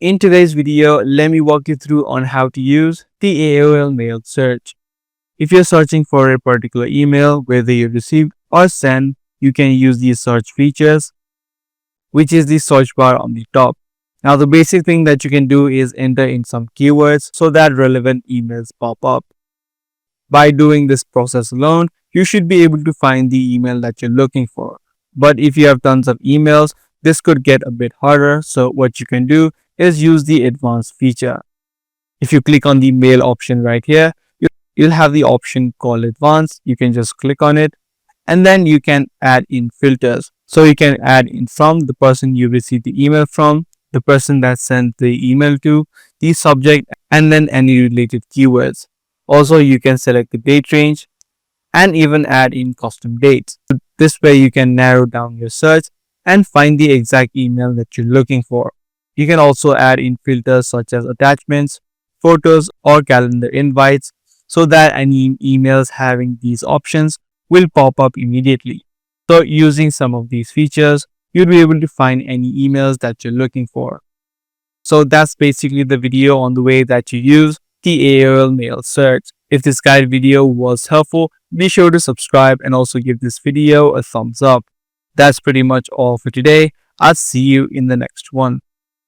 In today's video, let me walk you through on how to use the AOL mail search. If you're searching for a particular email, whether you received or sent, you can use these search features, which is the search bar on the top. Now, the basic thing that you can do is enter in some keywords so that relevant emails pop up. By doing this process alone, you should be able to find the email that you're looking for. But if you have tons of emails, this could get a bit harder. So what you can do is use the advanced feature. If you click on the mail option right here, you'll have the option called advanced. You can just click on it and then you can add in filters. So you can add in from the person you received the email from, the person that sent the email to, the subject, and then any related keywords. Also, you can select the date range and even add in custom dates. This way you can narrow down your search and find the exact email that you're looking for. You can also add in filters such as attachments, photos, or calendar invites so that any emails having these options will pop up immediately. So using some of these features, you'll be able to find any emails that you're looking for. So that's basically the video on the way that you use the AOL mail search. If this guide video was helpful, be sure to subscribe and also give this video a thumbs up. That's pretty much all for today. I'll see you in the next one.